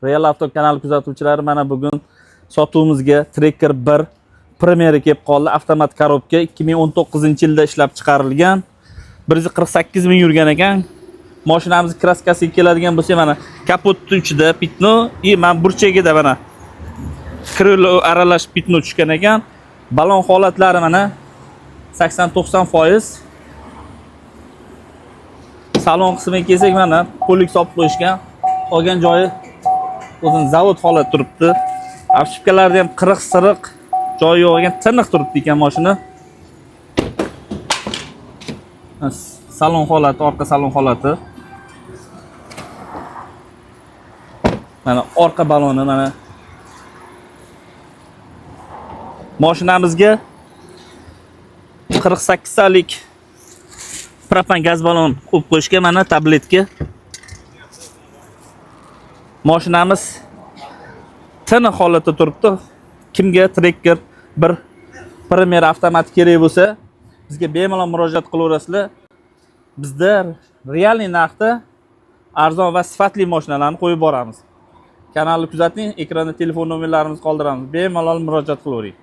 Real Auto kanali kuzatuvchilari, mana bugun sotuvimizga Tracker 1 Premier kelib qoldi. Avtomat korobka 2019-yilda ishlab chiqarilgan. 148 ming yurgan ekan. Mashinamiz kraskasiga keladigan bo'lsa, mana kapotning ichida pitno, mana burchagida mana krilo aralash pitno tushgan ekan. Balon holatlari mana 80-90%. Salon qismiga kelsak, mana qo'llik solib qo'yishgan. Qolgan joyi o'zini zavod holat turibdi. Avshipkalarda ham qiriq-siriq, joyi yo'q ekan, tiniq turibdi ekan mashina. Salon holati, orqa salon holati. Mana orqa baloni mana. Mashinamizga 48 salik propan gaz balon qo'yib qo'yishga, mana tabletka. Mashinamiz tiniq holatda turibdi. Kimga Tracker 1 Premier avtomat kerak bo'lsa, bizga bemalol murojaat qilaverasizlar. Bizda realniy narxda arzon va sifatli mashinalarni qo'yib boramiz. Kanalni kuzating, ekranda telefon nomerlarimizni qoldiramiz. Bemalol murojaat qilavering.